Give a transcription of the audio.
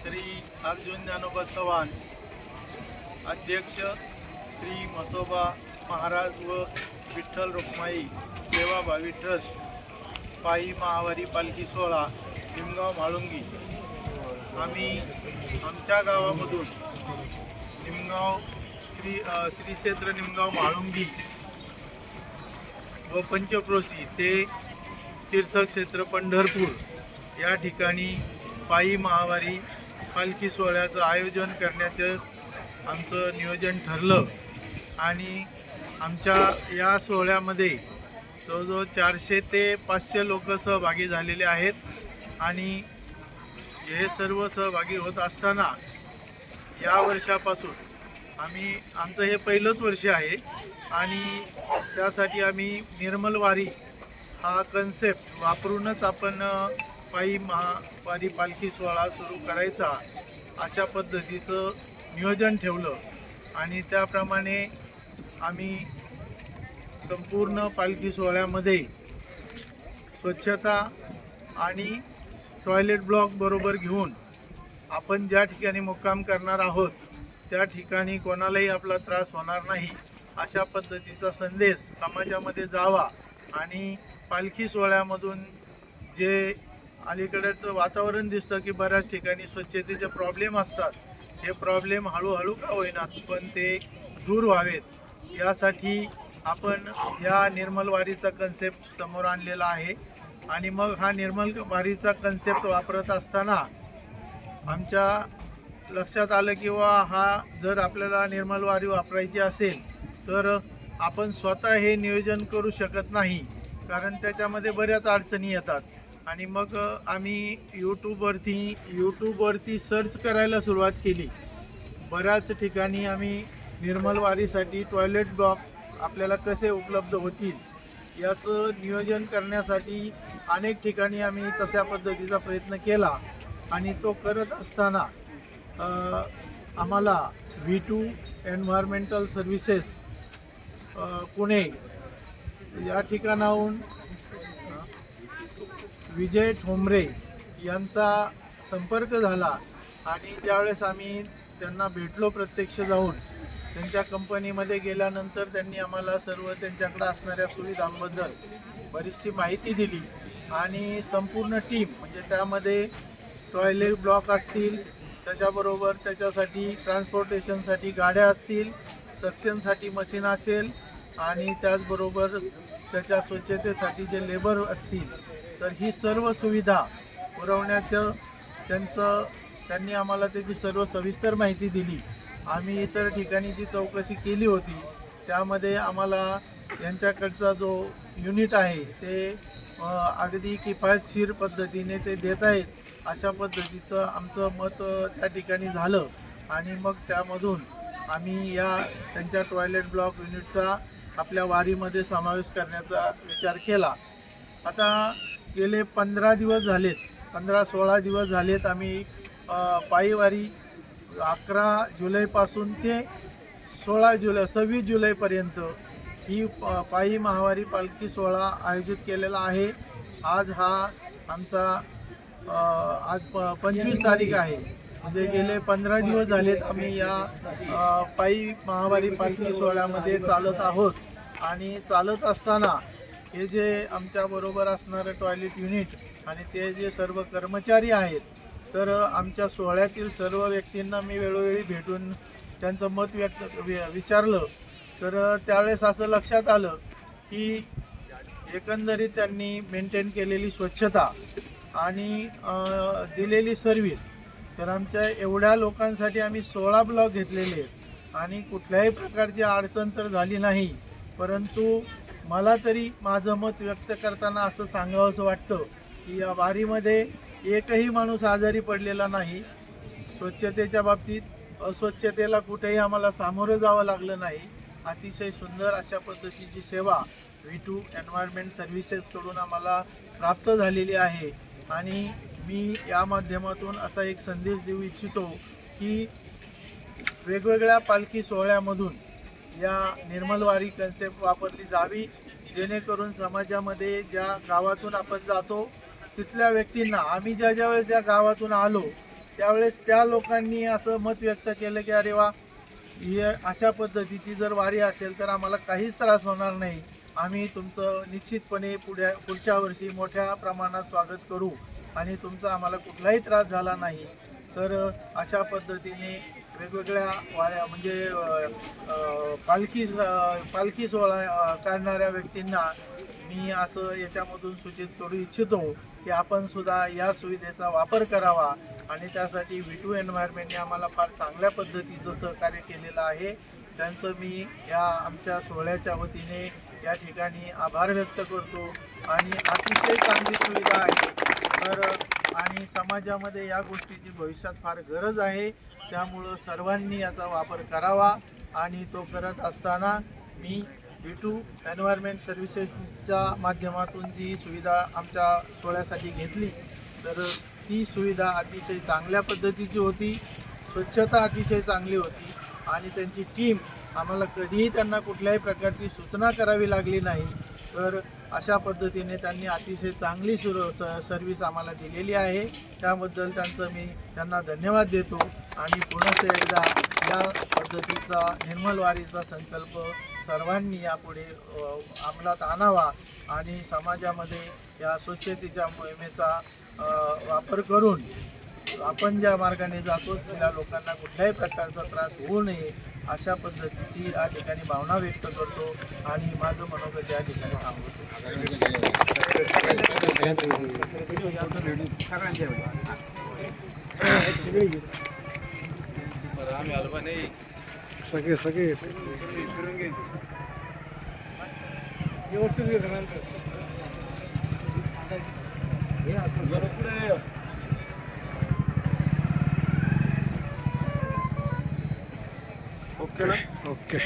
श्री अर्जुन ज्ञानोबा चव्हाण, अध्यक्ष श्री मसोबा महाराज व विठ्ठल रुक्माई सेवाभावी ट्रस्ट, पायी महावारी पालखी सोहळा निमगाव म्हाळुंगी। आम्ही आमच्या गावामधून निमगाव श्री क्षेत्र निमगाव म्हाळुंगी व पंचक्रोशी ते तीर्थक्षेत्र पंढरपूर या ठिकाणी पायी महावारी पालखी सोहळ्याचं आयोजन करण्याचं आमचं नियोजन ठरलं आणि आमच्या या सोहळ्यामध्ये जवळजवळ 400 ते 500 लोक सहभागी झालेले आहेत आणि हे सर्व सहभागी होत असताना या वर्षापासून आमचं हे पहिलंच वर्ष आहे आणि त्यासाठी आम्ही निर्मल वारी हा कन्सेप्ट वापरूनच आपण पायी महावारी पालखी सोहळा सुरू करायचा अशा पद्धतीचं नियोजन ठेवलं आणि त्याप्रमाणे आम्ही संपूर्ण पालखी सोहळ्यामध्ये स्वच्छता आणि टॉयलेट ब्लॉक बरोबर घेऊन आपण ज्या ठिकाणी मुक्काम करणार आहोत त्या ठिकाणी कोणालाही आपला त्रास होणार नाही अशा पद्धतीचा संदेश समाजामध्ये जावा आणि पालखी सोहळ्यामधून जे अलीकडेचं वातावरण दिसतं की बऱ्याच ठिकाणी स्वच्छतेचे प्रॉब्लेम असतात, हे प्रॉब्लेम हळूहळू का होईनात पण ते दूर व्हावेत यासाठी आपण या निर्मल वारीचा कन्सेप्ट समोर आणलेला आहे आणि मग हा निर्मल वारीचा कन्सेप्ट वापरत असताना आमच्या लक्षात आलं की हा जर आपल्याला निर्मल वारी वापरायची असेल तर आपण स्वतः हे नियोजन करू शकत नाही, कारण त्याच्यामध्ये बऱ्याच अडचणी येतात आणि मग आम्ही यूट्यूबवरती सर्च करायला सुरुवात केली। बऱ्याच ठिकाणी आम्ही निर्मल वारीसाठी टॉयलेट ब्लॉक आपल्याला कसे उपलब्ध होतील याचं नियोजन करण्यासाठी अनेक ठिकाणी आम्ही तशा पद्धतीचा प्रयत्न केला आणि तो करत असताना आम्हाला V2 एन्व्हायरमेंटल सर्व्हिसेस पुणे या ठिकाणाहून विजय ठोंबरे यांचा संपर्क झाला आणि ज्यावेळेस आम्ही त्यांना भेटलो प्रत्यक्ष जाऊन त्यांच्या कंपनीमध्ये गेल्यानंतर त्यांनी आम्हाला सर्व त्यांच्याकडे असणाऱ्या सुविधांबद्दल बरीचशी माहिती दिली आणि संपूर्ण टीम म्हणजे त्यामध्ये टॉयलेट ब्लॉक असतील, त्याच्याबरोबर त्याच्यासाठी ट्रान्सपोर्टेशनसाठी गाड्या असतील, सक्शनसाठी मशीन असेल आणि त्याचबरोबर त्याच्या स्वच्छतेसाठी जे लेबर असतील, तर ही सर्व सुविधा पुरवण्याचं त्यांनी आम्हाला त्याची सर्व सविस्तर माहिती दिली। आम्ही इतर ठिकाणी जी चौकशी केली होती त्यामध्ये आम्हाला यांच्याकडचा जो युनिट आहे ते अगदी किफायतशीर पद्धतीने ते देत आहेत अशा पद्धतीचं आमचं मत त्या ठिकाणी झालं आणि मग त्यामधून आम्ही त्यांच्या टॉयलेट ब्लॉक युनिटचा आपल्या वारीमध्ये समावेश करण्याचा विचार केला। आता गेले 15 दिवस झालेत, 15-16 दिवस झालेत आम्ही पायी वारी 11 जुलैपासून ते 26 जुलैपर्यंत ही पायी महावारी पालखी सोहळा आयोजित केलेला आहे। आज आमचा आज 25 तारीख आहे, म्हणजे गेले 15 दिवस झालेत आम्ही या पायी महावारी पालखी सोहळ्यामध्ये चालत आहोत आणि चालत असताना हे जे आमच्याबरोबर असणारं टॉयलेट युनिट आणि ते जे सर्व कर्मचारी आहेत, तर आमच्या सोहळ्यातील सर्व व्यक्तींना मी वेळोवेळी भेटून त्यांचं मत विचारलं तर त्यावेळेस असं लक्षात आलं की एकंदरीत त्यांनी मेंटेन केलेली स्वच्छता आणि दिलेली सर्व्हिस, तर आमच्या एवढ्या लोकांसाठी आम्ही 16 ब्लॉक घेतलेले आहेत आणि कुठल्याही प्रकारची अडचण तर झाली नाही, परंतु मला तरी माझं मत व्यक्त करताना असं सांगावंसं वाटतं की या वारीमध्ये एकही माणूस आजारी पडलेला नाही। स्वच्छतेच्या बाबतीत अस्वच्छतेला कुठेही आम्हाला सामोरं जावं लागलं नाही। अतिशय सुंदर अशा पद्धतीची सेवा V2 एन्व्हायरमेंट सर्व्हिसेसकडून आम्हाला प्राप्त झालेली आहे आणि मी या माध्यमातून असा एक संदेश देऊ इच्छितो की वेगवेगळ्या पालखी सोहळ्यामधून या निर्मल वारी कन्सेप्ट वापरली जावी, जेणेकरून समाजामध्ये ज्या गावातून आपण जातो तिथल्या व्यक्तींना आम्ही ज्या वेळेस या गावातून आलो त्यावेळेस त्या लोकांनी असं मत व्यक्त केलं की अरे वा, ही अशा पद्धतीची जर वारी असेल तर आम्हाला काहीच त्रास होणार नाही, आम्ही तुमचं निश्चितपणे पुढच्या वर्षी मोठ्या प्रमाणात स्वागत करू आणि तुमचा आम्हाला कुठलाही त्रास झाला नाही. तर अशा पद्धतीने वेगवेगळ्या वाऱ्या म्हणजे पालखी सोहळा काढणाऱ्या व्यक्तींना मी असं याच्यामधून सूचित करू इच्छितो की आपण सुद्धा या सुविधेचा वापर करावा आणि त्यासाठी V2 एन्व्हायरमेंटने आम्हाला फार चांगल्या पद्धतीचं सहकार्य केलेलं आहे. त्यांचं मी या आमच्या सोहळ्याच्या वतीने या ठिकाणी आभार व्यक्त करतो आणि अतिशय चांगली सुविधा आहे. तर आणि समाजामध्ये या गोष्टीची भविष्यात फार गरज आहे, त्यामुळं सर्वांनी याचा वापर करावा आणि तो करत असताना मी V2 एन्व्हायरमेंट सर्व्हिसेसच्या माध्यमातून जी सुविधा आमच्या सोहळ्यासाठी घेतली तर ती सुविधा अतिशय चांगल्या पद्धतीची होती, स्वच्छता अतिशय चांगली होती आणि त्यांची टीम आम्हाला कधीही त्यांना कुठल्याही प्रकारची सूचना करावी लागली नाही. तर अशा पद्धतीने त्यांनी अतिशय चांगली सर्व्हिस आम्हाला दिलेली आहे. त्याबद्दल मी त्यांना धन्यवाद देतो आणि पुन्हा एकदा या पद्धतीचा निर्मल वारीचा संकल्प सर्वांनी यापुढे अंमलात आणावा आणि समाजामध्ये या स्वच्छतेच्या मोहिमेचा वापर करून आपण ज्या मार्गाने जातो त्या लोकांना कुठल्याही प्रकारचा त्रास होऊ नये अशा पद्धतीची या ठिकाणी भावना व्यक्त करतो आणि माझं मनोगत या ठिकाणी थांबवतो. सगळे ओके ना. ओके.